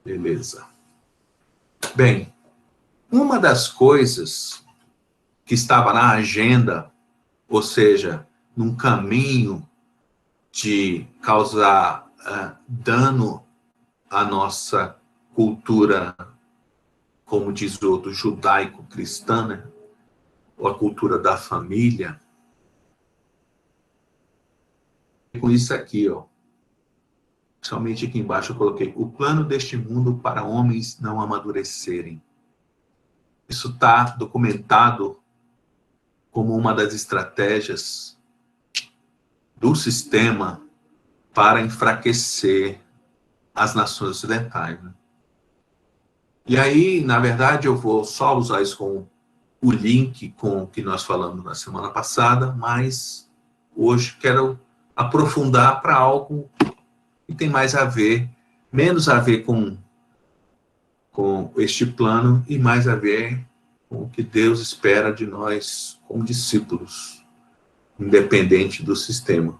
Beleza. Bem, uma das coisas que estava na agenda, ou seja, num caminho de causar dano à nossa cultura, como diz o outro, judaico-cristã, né? Ou a cultura da família, com isso aqui, ó. Somente aqui embaixo eu coloquei: o plano deste mundo para homens não amadurecerem. Isso está documentado como uma das estratégias do sistema para enfraquecer as nações ocidentais, né? E aí, na verdade, eu vou só usar isso com o link com o que nós falamos na semana passada, mas hoje quero aprofundar para algo que tem mais a ver, menos a ver com este plano e mais a ver com o que Deus espera de nós como discípulos, independente do sistema.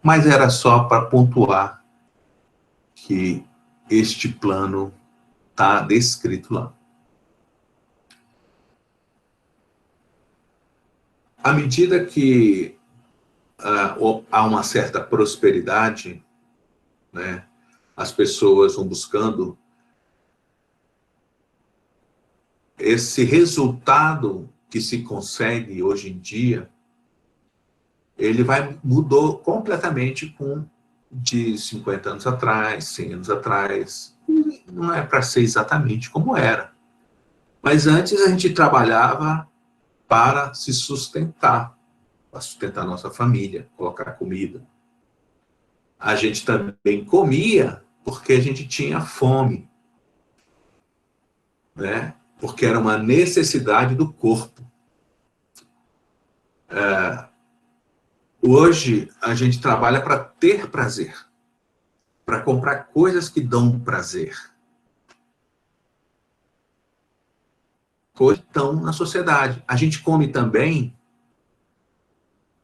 Mas era só para pontuar que este plano está descrito lá. À medida que há uma certa prosperidade, né, as pessoas vão buscando esse resultado que se consegue hoje em dia, ele mudou completamente com de 50 anos atrás, 100 anos atrás. Não é para ser exatamente como era. Mas antes a gente trabalhava para se sustentar, para sustentar nossa família, colocar comida. A gente também comia porque a gente tinha fome, né? Porque era uma necessidade do corpo. Hoje a gente trabalha para ter prazer, para comprar coisas que dão prazer. Coisas que estão na sociedade. A gente come também,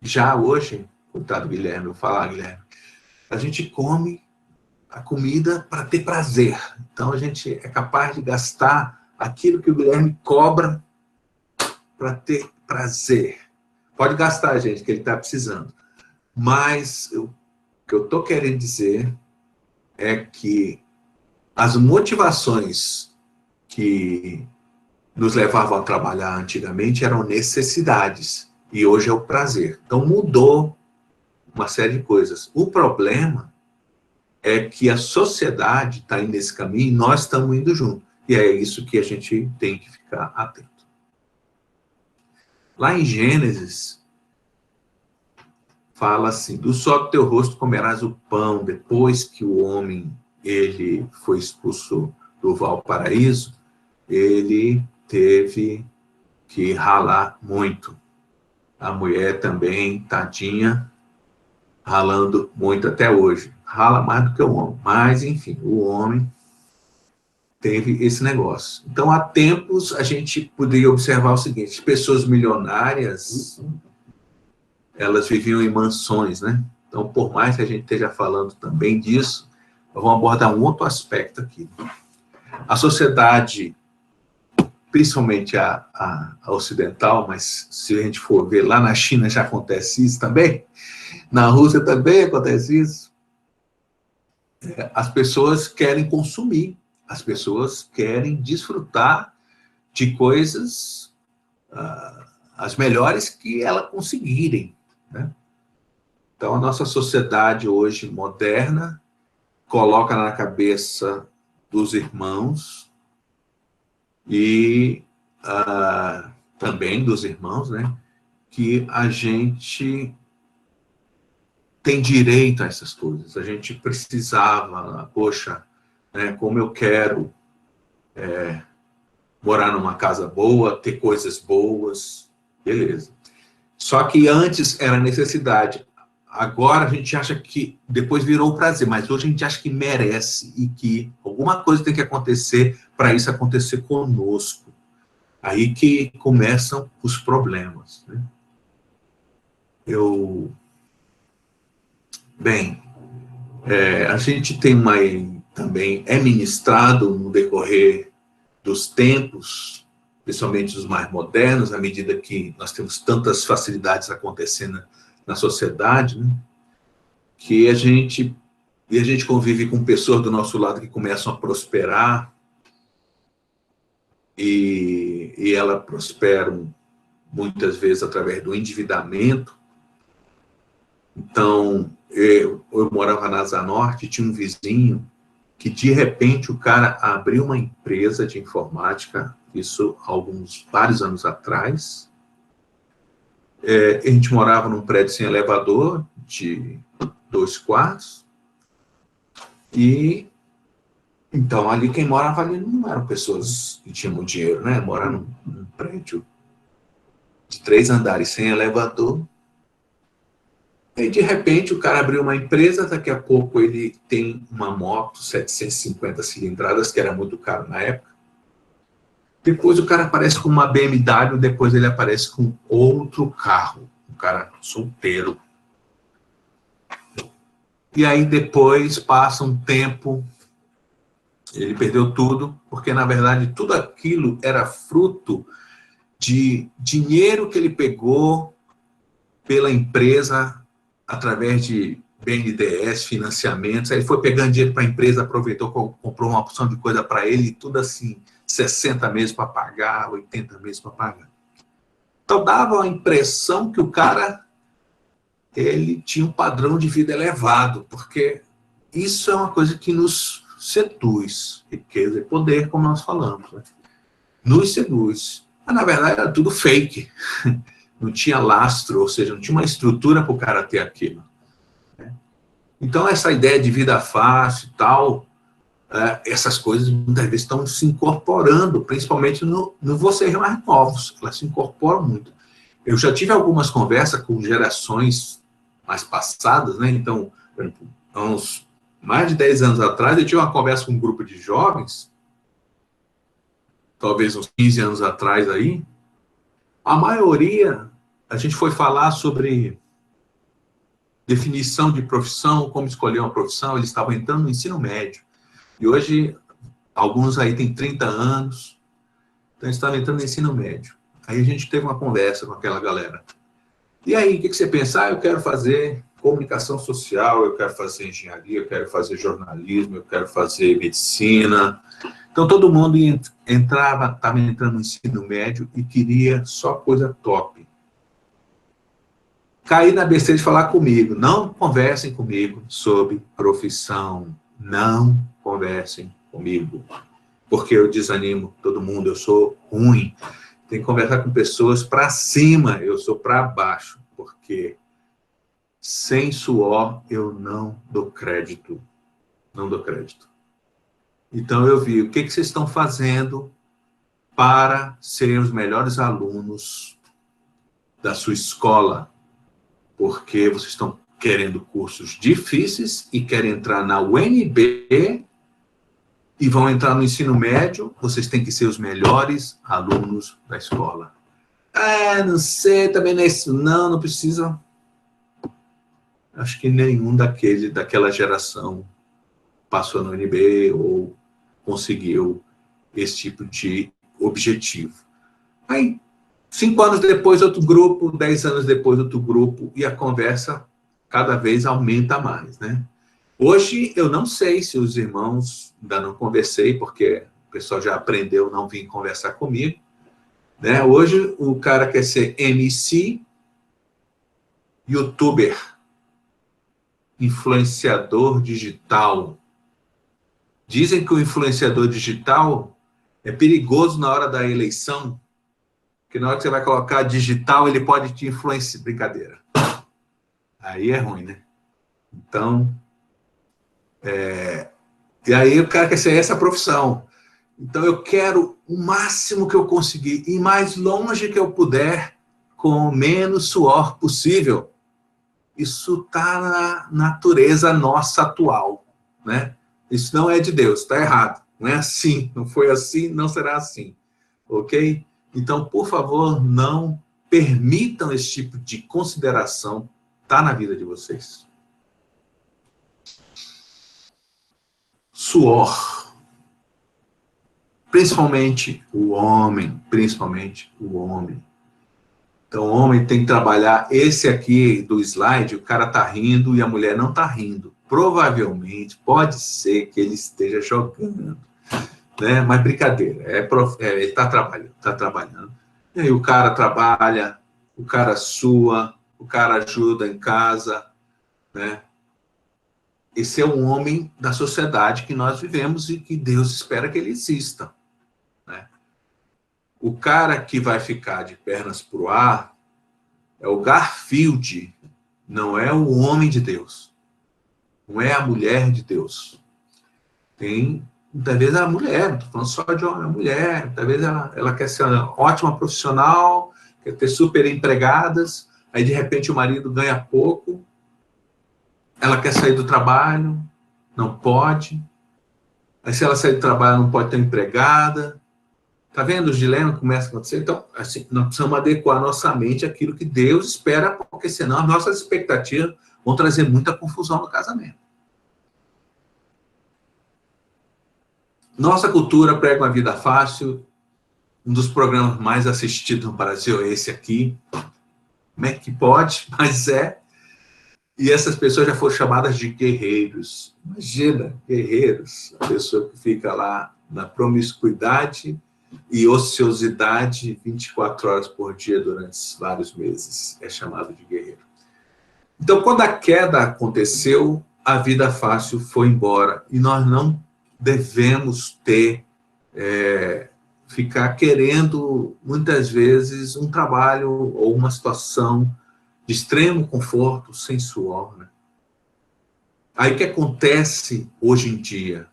já hoje, coitado Guilherme, eu vou falar, Guilherme, a gente come a comida para ter prazer. Então a gente é capaz de gastar aquilo que o Guilherme cobra para ter prazer. Pode gastar, gente, que ele está precisando. Mas o que eu estou querendo dizer é que as motivações que nos levavam a trabalhar antigamente eram necessidades, e hoje é o prazer. Então mudou uma série de coisas. O problema é que a sociedade está indo nesse caminho e nós estamos indo junto. E é isso que a gente tem que ficar atento. Lá em Gênesis, fala assim: do sol do teu rosto comerás o pão. Depois que o homem ele foi expulso do Valparaíso, ele teve que ralar muito. A mulher também, tadinha, ralando muito até hoje. Rala mais do que o homem. Mas, enfim, o homem teve esse negócio. Então, há tempos, a gente poderia observar o seguinte: pessoas milionárias, elas viviam em mansões, né? Então, por mais que a gente esteja falando também disso, vamos abordar um outro aspecto aqui. A sociedade, principalmente a ocidental, mas se a gente for ver, lá na China já acontece isso também, na Rússia também acontece isso. As pessoas querem consumir, as pessoas querem desfrutar de coisas, as melhores que elas conseguirem, né? Então, a nossa sociedade hoje moderna coloca na cabeça dos irmãos e também dos irmãos, né, que a gente tem direito a essas coisas. A gente precisava, poxa, né, como eu quero morar numa casa boa, ter coisas boas, beleza. Só que antes era necessidade. Agora a gente acha que depois virou prazer, mas hoje a gente acha que merece e que alguma coisa tem que acontecer para isso acontecer conosco. Aí que começam os problemas, né? Bem, a gente tem também é ministrado no decorrer dos tempos, principalmente os mais modernos, à medida que nós temos tantas facilidades acontecendo na sociedade, né? Que a gente convive com pessoas do nosso lado que começam a prosperar e elas prosperam muitas vezes através do endividamento. Então, eu morava na Asa Norte, tinha um vizinho que, de repente, o cara abriu uma empresa de informática, isso há vários anos atrás. A gente morava num prédio sem elevador, de 2 quartos, e então ali quem morava ali não eram pessoas que tinham dinheiro, né? Morar num prédio de 3 andares sem elevador. E de repente o cara abriu uma empresa, daqui a pouco ele tem uma moto 750 cilindradas, que era muito caro na época. Depois o cara aparece com uma BMW, depois ele aparece com outro carro, um cara solteiro. E aí depois passa um tempo, ele perdeu tudo, porque na verdade tudo aquilo era fruto de dinheiro que ele pegou pela empresa através de BNDES, financiamentos. Aí ele foi pegando dinheiro para a empresa, aproveitou, comprou uma opção de coisa para ele, tudo assim, 60 meses para pagar, 80 meses para pagar. Então dava a impressão que o cara ele tinha um padrão de vida elevado, porque isso é uma coisa que nos seduz, riqueza e poder, como nós falamos, né? Nos seduz. Mas, na verdade, era tudo fake. Não tinha lastro, ou seja, não tinha uma estrutura para o cara ter aquilo. Então, essa ideia de vida fácil e tal, essas coisas muitas vezes estão se incorporando, principalmente no vocês mais novos, elas se incorporam muito. Eu já tive algumas conversas com gerações mais passadas, né? Então, por exemplo, há uns mais de 10 anos atrás, eu tive uma conversa com um grupo de jovens, talvez uns 15 anos atrás aí, a maioria, a gente foi falar sobre definição de profissão, como escolher uma profissão, eles estavam entrando no ensino médio. E hoje, alguns aí têm 30 anos, então eles estavam entrando no ensino médio. Aí a gente teve uma conversa com aquela galera. E aí, o que você pensa? Ah, eu quero fazer comunicação social, eu quero fazer engenharia, eu quero fazer jornalismo, eu quero fazer medicina. Então, todo mundo estava entrando no ensino médio e queria só coisa top. Caí na besteira de falar comigo. Não conversem comigo sobre profissão. Não conversem comigo. Porque eu desanimo todo mundo, eu sou ruim. Tem que conversar com pessoas para cima, eu sou para baixo. Porque sem suor eu não dou crédito. Não dou crédito. Então eu vi o que vocês estão fazendo para serem os melhores alunos da sua escola. Porque vocês estão querendo cursos difíceis e querem entrar na UNB e vão entrar no ensino médio, vocês têm que ser os melhores alunos da escola. Ah, não sei, também não é isso, não precisa. Acho que nenhum daquela geração passou no UNB ou conseguiu esse tipo de objetivo. Aí, 5 anos depois, outro grupo, 10 anos depois, outro grupo, e a conversa cada vez aumenta mais, né? Hoje, eu não sei se os irmãos, ainda não conversei, porque o pessoal já aprendeu não vir conversar comigo, né? Hoje, o cara quer ser MC, youtuber, influenciador digital. Dizem que o influenciador digital é perigoso na hora da eleição, porque na hora que você vai colocar digital, ele pode te influenciar. Brincadeira. Aí é ruim, né? Então, e aí o cara quer ser essa profissão. Então eu quero o máximo que eu conseguir, ir mais longe que eu puder, com o menos suor possível. Isso está na natureza nossa atual, né? Isso não é de Deus, está errado. Não é assim, não foi assim, não será assim. Ok? Então, por favor, não permitam esse tipo de consideração estar na vida de vocês. suor. Principalmente o homem, principalmente o homem. Então, o homem tem que trabalhar. Esse aqui do slide, o cara está rindo e a mulher não está rindo. Provavelmente, pode ser que ele esteja jogando, né? Mas brincadeira, ele está trabalhando, está trabalhando. E aí o cara trabalha, o cara sua, o cara ajuda em casa, né? Esse é um homem da sociedade que nós vivemos e que Deus espera que ele exista, né? O cara que vai ficar de pernas para o ar é o Garfield, não é o homem de Deus, não é a mulher de Deus. Tem, muitas vezes, a mulher, não estou falando só de homem, a mulher, muitas vezes ela quer ser uma ótima profissional, quer ter super empregadas, aí de repente o marido ganha pouco, ela quer sair do trabalho, não pode, aí se ela sair do trabalho não pode ter empregada. Tá vendo os dilemas que começam a acontecer? Então, assim, nós precisamos adequar nossa mente àquilo que Deus espera, porque senão as nossas expectativas vão trazer muita confusão no casamento. Nossa cultura prega uma vida fácil. Um dos programas mais assistidos no Brasil é esse aqui. Como é que pode? Mas é. E essas pessoas já foram chamadas de guerreiros. Imagina, guerreiros. A pessoa que fica lá na promiscuidade e ociosidade 24 horas por dia durante vários meses. É chamado de guerreiro. Então, quando a queda aconteceu, a vida fácil foi embora. E nós não devemos ficar querendo, muitas vezes, um trabalho ou uma situação de extremo conforto, sem suor, né? Aí o que acontece hoje em dia?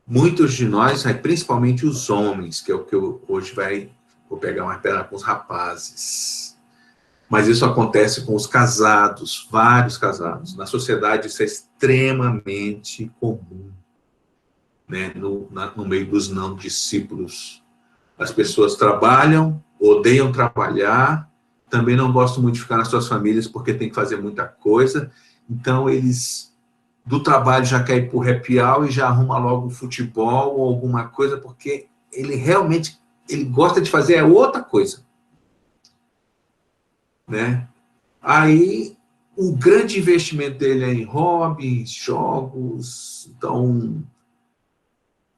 Muitos de nós, principalmente os homens, que é o que eu hoje vou pegar mais perto com os rapazes, mas isso acontece com os casados, vários casados. Na sociedade isso é extremamente comum, né? No meio dos não discípulos. As pessoas trabalham, odeiam trabalhar, também não gostam muito de ficar nas suas famílias porque tem que fazer muita coisa, então eles do trabalho já quer ir para o happy hour e já arruma logo um futebol ou alguma coisa, porque ele realmente gosta de fazer outra coisa, né? Aí o grande investimento dele é em hobbies, jogos. Então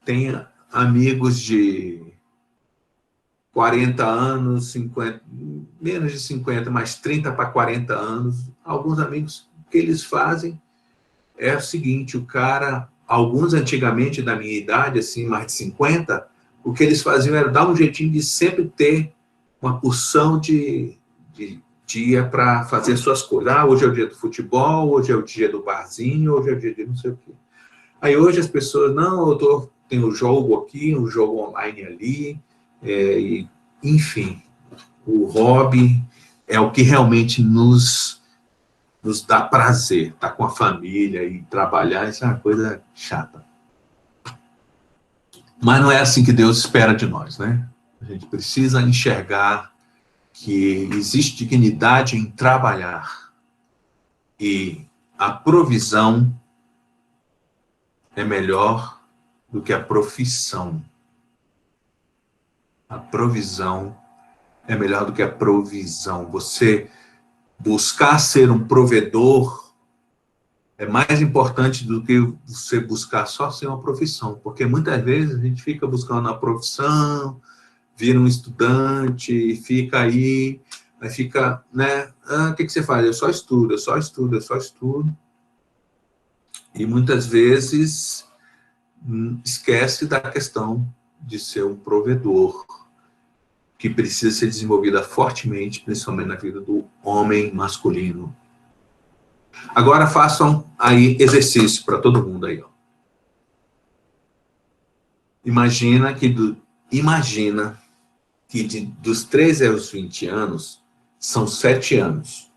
tem amigos de 40 anos, 50, menos de 50, mais 30 para 40 anos. Alguns amigos, o que eles fazem é o seguinte: o cara, alguns antigamente da minha idade, assim, mais de 50, o que eles faziam era dar um jeitinho de sempre ter uma porção de dia para fazer suas coisas. Ah, hoje é o dia do futebol, hoje é o dia do barzinho, hoje é o dia de não sei o quê. Aí hoje as pessoas, não, tenho um jogo aqui, um jogo online ali, enfim, o hobby é o que realmente nos dá prazer, estar com a família e trabalhar, isso é uma coisa chata. Mas não é assim que Deus espera de nós, né? A gente precisa enxergar que existe dignidade em trabalhar e a provisão é melhor do que a profissão. A provisão é melhor do que a provisão. Você buscar ser um provedor é mais importante do que você buscar só ser uma profissão, porque muitas vezes a gente fica buscando a profissão, vira um estudante, fica aí fica, né? O que você faz? Eu só estudo, eu só estudo, eu só estudo. E muitas vezes esquece da questão de ser um provedor, que precisa ser desenvolvida fortemente, principalmente na vida do homem masculino. Agora façam aí exercício para todo mundo aí, ó. Imagina que dos 13 aos 20 anos são 7 anos.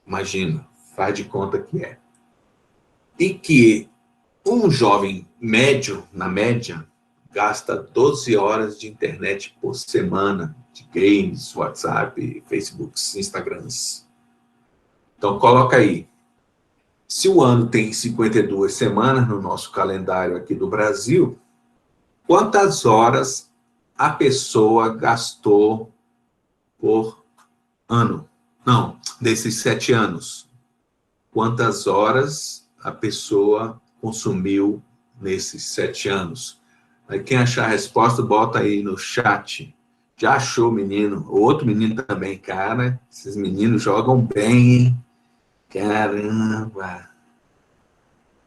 Imagina, faz de conta que é. E que um jovem médio, na média, gasta 12 horas de internet por semana, de games, WhatsApp, Facebook, Instagrams. Então, coloca aí. Se o ano tem 52 semanas no nosso calendário aqui do Brasil, quantas horas a pessoa gastou por ano? Não, desses 7 anos. Quantas horas a pessoa consumiu nesses 7 anos? Aí quem achar a resposta, bota aí no chat. Já achou, menino? O outro menino também, cara. Esses meninos jogam bem, hein? Caramba!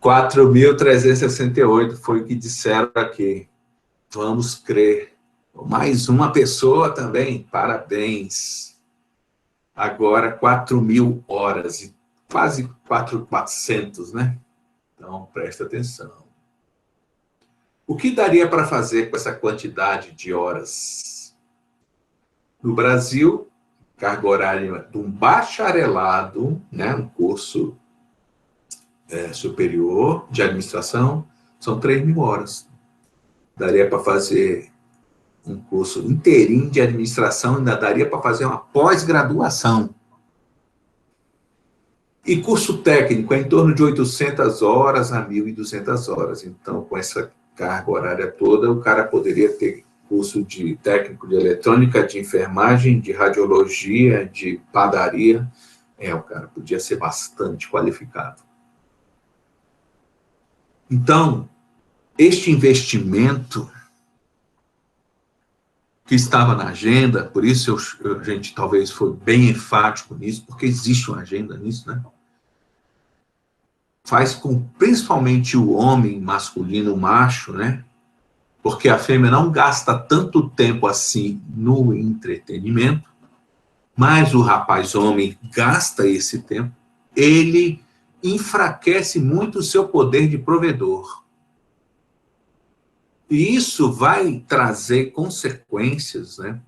4.368 foi o que disseram aqui. Vamos crer. Mais uma pessoa também, parabéns. Agora 4.000 horas, e quase 4.400, né? Então, presta atenção. O que daria para fazer com essa quantidade de horas? No Brasil, carga horária de um bacharelado, né, um curso superior de administração, são 3.000 horas. Daria para fazer um curso inteirinho de administração, ainda daria para fazer uma pós-graduação. E curso técnico é em torno de 800 horas a 1.200 horas. Então, com essa carga horária toda, o cara poderia ter curso de técnico de eletrônica, de enfermagem, de radiologia, de padaria. O cara podia ser bastante qualificado. Então, este investimento que estava na agenda, por isso a gente talvez foi bem enfático nisso, porque existe uma agenda nisso, né? Faz com, principalmente o homem masculino, macho, né? Porque a fêmea não gasta tanto tempo assim no entretenimento, mas o rapaz homem gasta esse tempo, ele enfraquece muito o seu poder de provedor. E isso vai trazer consequências, né?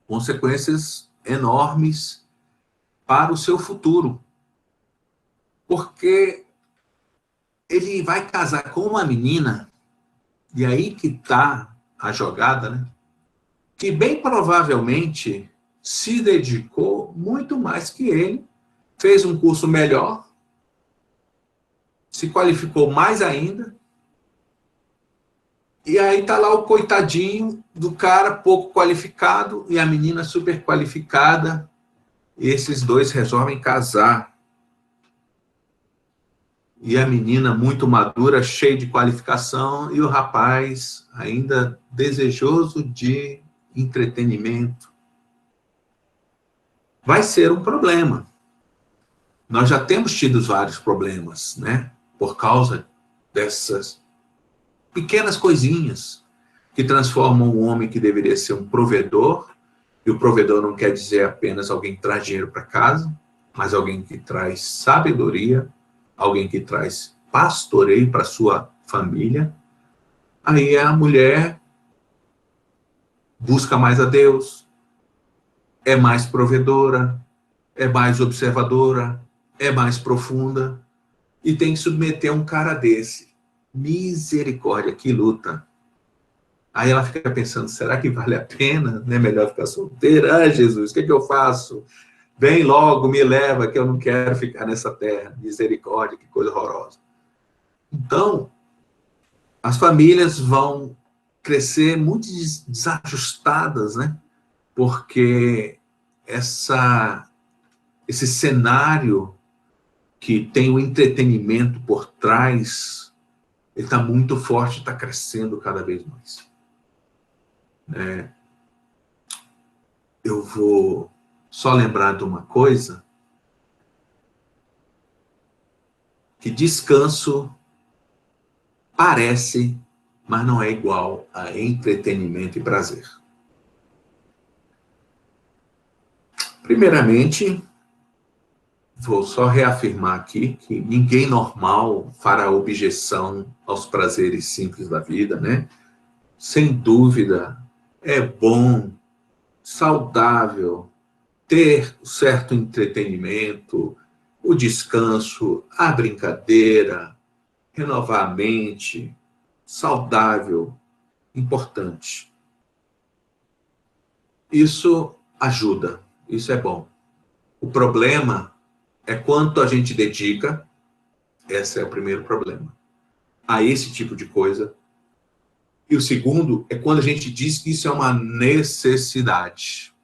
Consequências enormes para o seu futuro. Porque ele vai casar com uma menina, e aí que está a jogada, né? Que bem provavelmente se dedicou muito mais que ele, fez um curso melhor, se qualificou mais ainda, e aí está lá o coitadinho do cara pouco qualificado e a menina super qualificada, e esses dois resolvem casar. E a menina muito madura, cheia de qualificação, e o rapaz ainda desejoso de entretenimento. Vai ser um problema. Nós já temos tido vários problemas, né? Por causa dessas pequenas coisinhas que transformam um homem que deveria ser um provedor, e o provedor não quer dizer apenas alguém que traz dinheiro para casa, mas alguém que traz sabedoria, alguém que traz pastoreio para sua família. Aí a mulher busca mais a Deus, é mais provedora, é mais observadora, é mais profunda, e tem que submeter um cara desse. Misericórdia, que luta. Aí ela fica pensando, será que vale a pena? Não é melhor ficar solteira? Ah, Jesus, o que eu faço? Vem logo, me leva, que eu não quero ficar nessa terra. Misericórdia, que coisa horrorosa. Então, as famílias vão crescer muito desajustadas, né? Porque esse cenário que tem o entretenimento por trás, ele está muito forte, está crescendo cada vez mais. Eu vou só lembrar de uma coisa, que descanso parece, mas não é igual a entretenimento e prazer. Primeiramente, vou só reafirmar aqui que ninguém normal fará objeção aos prazeres simples da vida, né? Sem dúvida, é bom, saudável, ter certo entretenimento, o descanso, a brincadeira, renovar a mente, saudável, importante. Isso ajuda, isso é bom. O problema é quanto a gente dedica, esse é o primeiro problema, a esse tipo de coisa. E o segundo é quando a gente diz que isso é uma necessidade.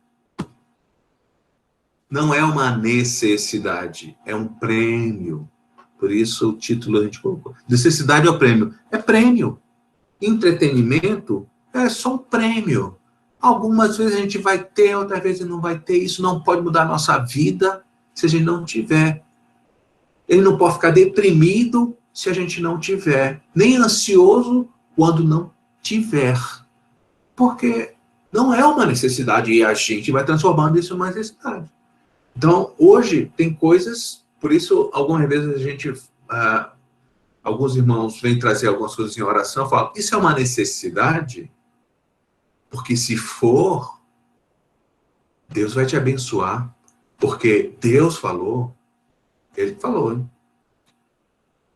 Não é uma necessidade, é um prêmio. Por isso o título a gente colocou. Necessidade é o prêmio. É prêmio. Entretenimento é só um prêmio. Algumas vezes a gente vai ter, outras vezes não vai ter. Isso não pode mudar a nossa vida se a gente não tiver. Ele não pode ficar deprimido se a gente não tiver. Nem ansioso quando não tiver. Porque não é uma necessidade e a gente vai transformando isso em uma necessidade. Então, hoje, tem coisas, por isso, algumas vezes a gente, alguns irmãos vêm trazer algumas coisas em oração, falam, isso é uma necessidade? Porque se for, Deus vai te abençoar, porque Deus falou, Ele falou, hein,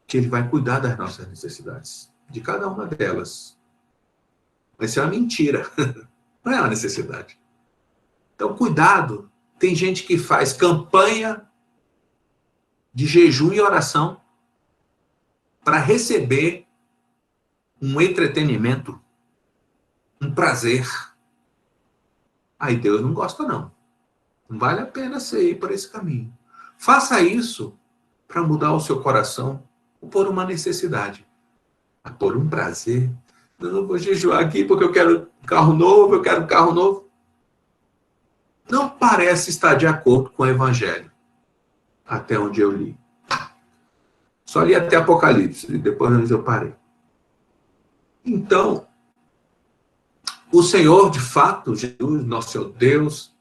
que Ele vai cuidar das nossas necessidades, de cada uma delas. Mas isso é uma mentira, não é uma necessidade. Então, cuidado. Tem gente que faz campanha de jejum e oração para receber um entretenimento, um prazer. Aí Deus não gosta, não. Não vale a pena você ir por esse caminho. Faça isso para mudar o seu coração ou por uma necessidade. Por um prazer. Eu vou jejuar aqui porque eu quero um carro novo, eu quero um carro novo. Não parece estar de acordo com o Evangelho. Até onde eu li. Só li até Apocalipse, e depois eu parei. Então, o Senhor, de fato, Jesus, nosso Deus,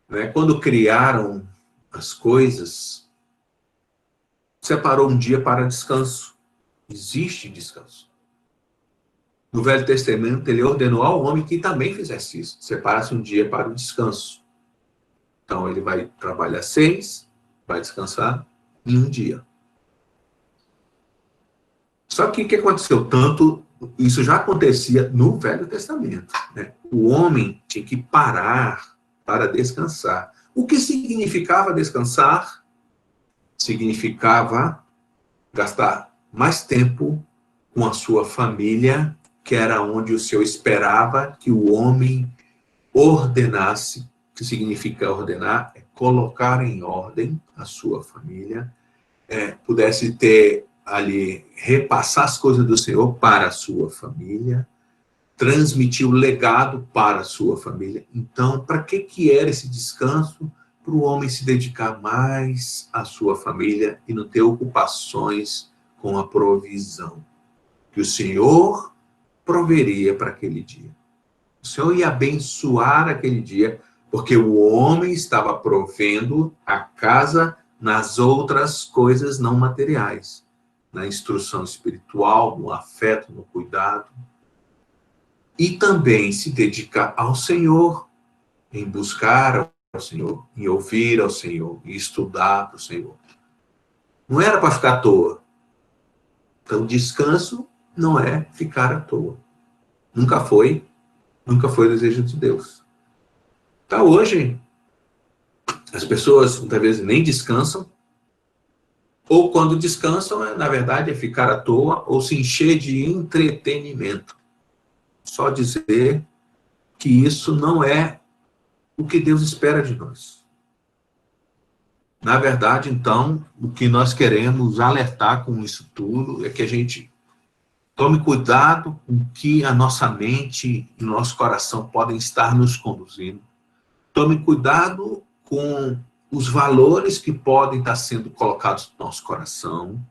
né, quando criaram as coisas, separou um dia para descanso. Existe descanso. No Velho Testamento, ele ordenou ao homem que também fizesse isso. Separasse um dia para o descanso. Então, ele vai trabalhar 6, vai descansar em um dia. Só que o que aconteceu? Tanto, isso já acontecia no Velho Testamento. Né? O homem tinha que parar para descansar. O que significava descansar? Significava gastar mais tempo com a sua família, que era onde o Senhor esperava que o homem ordenasse. O que significa ordenar? É colocar em ordem a sua família, pudesse ter ali, repassar as coisas do Senhor para a sua família, transmitir o legado para a sua família. Então, para que era esse descanso? Para o homem se dedicar mais à sua família e não ter ocupações com a provisão que o Senhor proveria para aquele dia. O Senhor ia abençoar aquele dia, porque o homem estava provendo a casa nas outras coisas não materiais, na instrução espiritual, no afeto, no cuidado. E também se dedicar ao Senhor, em buscar ao Senhor, em ouvir ao Senhor, em estudar para o Senhor. Não era para ficar à toa. Então, descanso não é ficar à toa. Nunca foi o desejo de Deus. Então, hoje, as pessoas, muitas vezes, nem descansam, ou quando descansam, na verdade, é ficar à toa, ou se encher de entretenimento. Só dizer que isso não é o que Deus espera de nós. Na verdade, então, o que nós queremos alertar com isso tudo é que a gente tome cuidado com que a nossa mente e o nosso coração podem estar nos conduzindo. Tome cuidado com os valores que podem estar sendo colocados no nosso coração,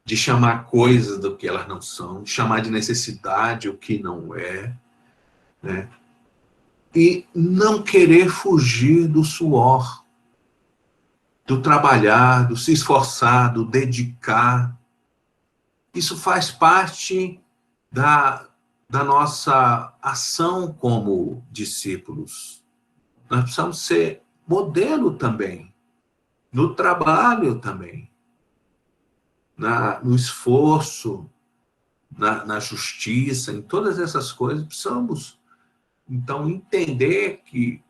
de chamar coisas do que elas não são, de chamar de necessidade o que não é, né? E não querer fugir do suor, do trabalhar, do se esforçar, do dedicar. Isso faz parte da nossa ação como discípulos. Nós precisamos ser modelo também, no trabalho também, no esforço, na justiça, em todas essas coisas. Precisamos, então, entender que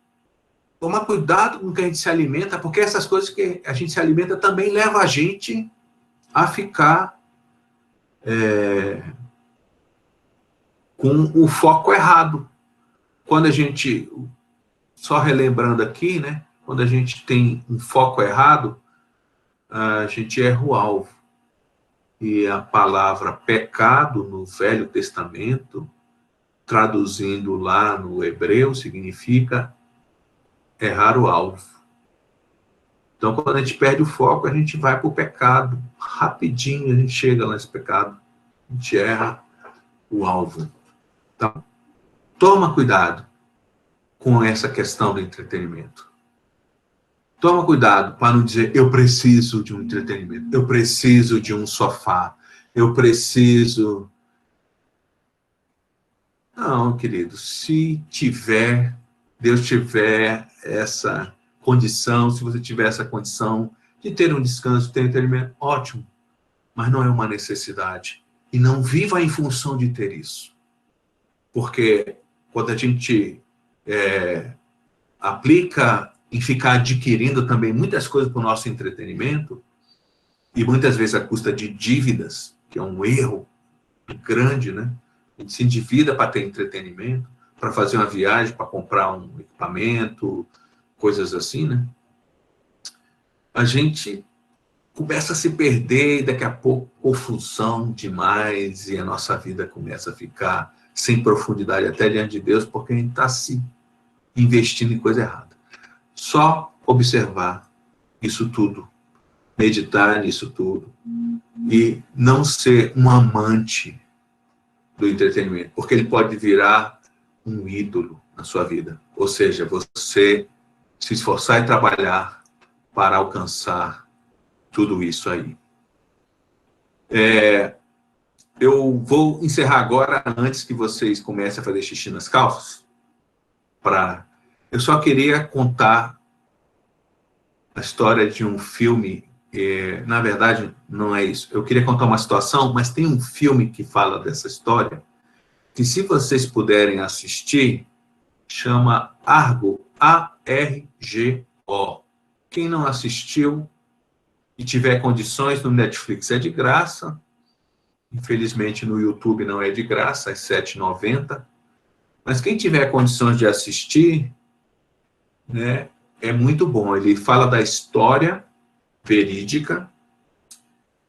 Tomar cuidado com o que a gente se alimenta, porque essas coisas que a gente se alimenta também levam a gente a ficar com o foco errado. Quando a gente, só relembrando aqui, né? Quando a gente tem um foco errado, a gente erra o alvo. E a palavra pecado no Velho Testamento, traduzindo lá no hebreu, significa errar o alvo. Então, quando a gente perde o foco, a gente vai para o pecado. Rapidinho a gente chega nesse pecado. A gente erra o alvo. Então, toma cuidado com essa questão do entretenimento. Toma cuidado para não dizer, eu preciso de um entretenimento, eu preciso de um sofá, eu preciso... Não, querido, se tiver, Deus tiver essa condição, se você tiver essa condição de ter um descanso, ter um entretenimento, ótimo, mas não é uma necessidade. E não viva em função de ter isso. Porque quando a gente aplica em ficar adquirindo também muitas coisas para o nosso entretenimento, e muitas vezes à custa de dívidas, que é um erro grande, né? A gente se endivida para ter entretenimento, para fazer uma viagem, para comprar um equipamento, coisas assim, né? A gente começa a se perder e daqui a pouco confusão demais e a nossa vida começa a ficar sem profundidade até diante de Deus, porque a gente está se investindo em coisa errada. Só observar isso tudo, meditar nisso tudo e não ser um amante do entretenimento, porque ele pode virar um ídolo na sua vida. Ou seja, você se esforçar e trabalhar para alcançar tudo isso aí. Eu vou encerrar agora, antes que vocês comecem a fazer xixi nas calças. Eu só queria contar a história de um filme, na verdade, não é isso. Eu queria contar uma situação, mas tem um filme que fala dessa história, que se vocês puderem assistir, chama Argo, A-R-G-O. Quem não assistiu e tiver condições, no Netflix é de graça. Infelizmente, no YouTube não é de graça, é R$ 7,90. Mas quem tiver condições de assistir, né, é muito bom. Ele fala da história verídica,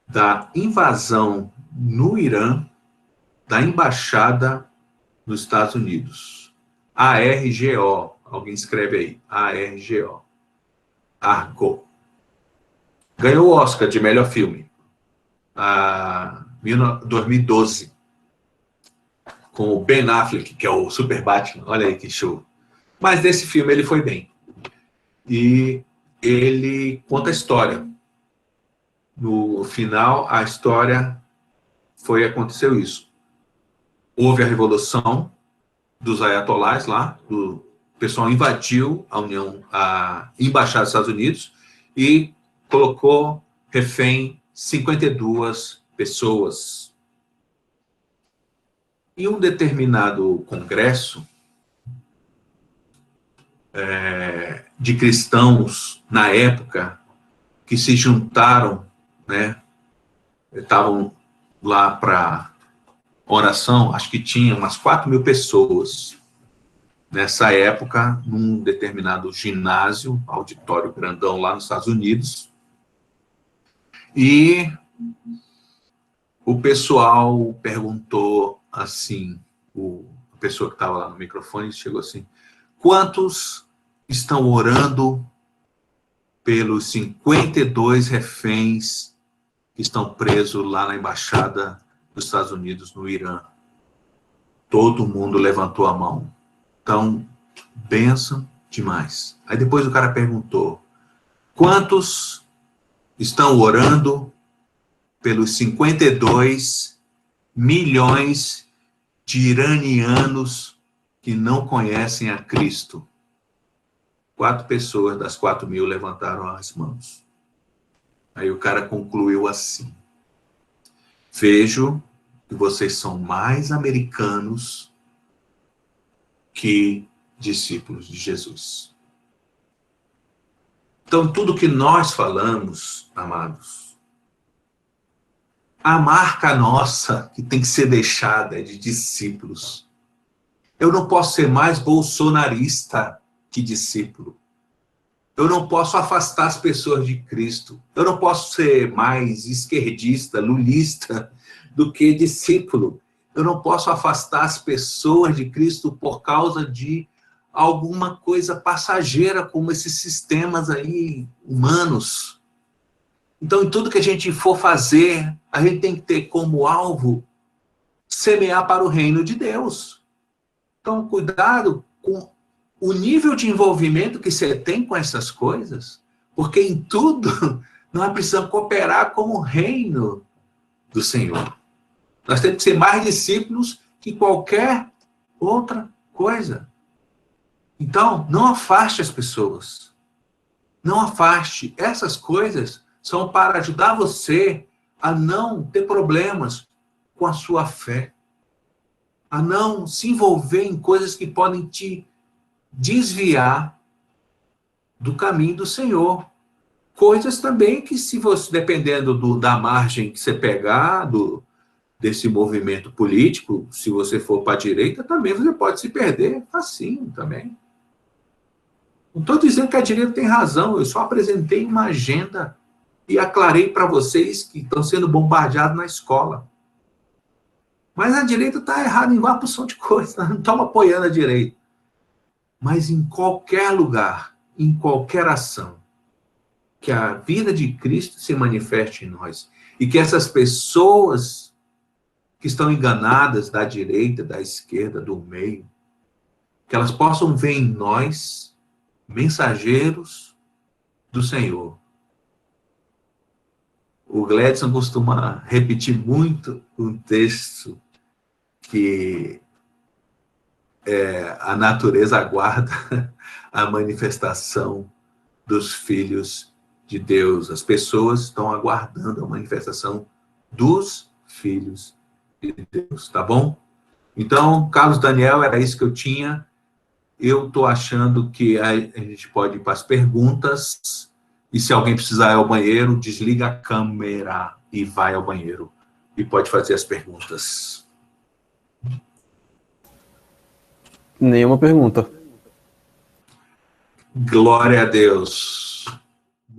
da invasão no Irã, da embaixada nos Estados Unidos. A-R-G-O. Alguém escreve aí. A-R-G-O. Argo. Ganhou o Oscar de melhor filme. 2012. Com o Ben Affleck, que é o Super Batman. Olha aí que show. Mas desse filme ele foi bem. E ele conta a história. No final, a história aconteceu isso. Houve a revolução dos ayatolás lá, o pessoal invadiu a embaixada dos Estados Unidos e colocou refém 52 pessoas. Em um determinado congresso de cristãos, na época, que se juntaram, né, estavam lá para oração, acho que tinha umas 4.000 pessoas nessa época, num determinado ginásio, auditório grandão lá nos Estados Unidos, e o pessoal perguntou assim, a pessoa que estava lá no microfone chegou assim, quantos estão orando pelos 52 reféns que estão presos lá na embaixada dos Estados Unidos no Irã? Todo mundo levantou a mão. Então, bênção demais. Aí depois o cara perguntou, quantos estão orando pelos 52 milhões de iranianos que não conhecem a Cristo? 4 pessoas das 4.000 levantaram as mãos. Aí o cara concluiu assim, vejo que vocês são mais americanos que discípulos de Jesus. Então, tudo que nós falamos, amados, a marca nossa que tem que ser deixada é de discípulos. Eu não posso ser mais bolsonarista que discípulo. Eu não posso afastar as pessoas de Cristo. Eu não posso ser mais esquerdista, lulista do que discípulo. Eu não posso afastar as pessoas de Cristo por causa de alguma coisa passageira, como esses sistemas aí humanos. Então, em tudo que a gente for fazer, a gente tem que ter como alvo semear para o reino de Deus. Então, cuidado com o nível de envolvimento que você tem com essas coisas, porque em tudo nós precisamos cooperar com o reino do Senhor. Nós temos que ser mais discípulos que qualquer outra coisa. Então, não afaste as pessoas. Não afaste. Essas coisas são para ajudar você a não ter problemas com a sua fé, a não se envolver em coisas que podem te desviar do caminho do Senhor. Coisas também que, se você, dependendo da margem que você pegar, desse movimento político, se você for para a direita, também você pode se perder facinho também. Não estou dizendo que a direita tem razão, eu só apresentei uma agenda e aclarei para vocês que estão sendo bombardeados na escola. Mas a direita está errada em uma porção de coisas, nós não estamos apoiando a direita. Mas em qualquer lugar, em qualquer ação, que a vida de Cristo se manifeste em nós. E que essas pessoas que estão enganadas da direita, da esquerda, do meio, que elas possam ver em nós mensageiros do Senhor. O Gledson costuma repetir muito um texto que a natureza aguarda a manifestação dos filhos de Deus. As pessoas estão aguardando a manifestação dos filhos de Deus, tá bom? Então, Carlos Daniel, era isso que eu tinha. Eu estou achando que a gente pode ir para as perguntas, e se alguém precisar ir ao banheiro, desliga a câmera e vai ao banheiro, e pode fazer as perguntas. Nenhuma pergunta. Glória a Deus.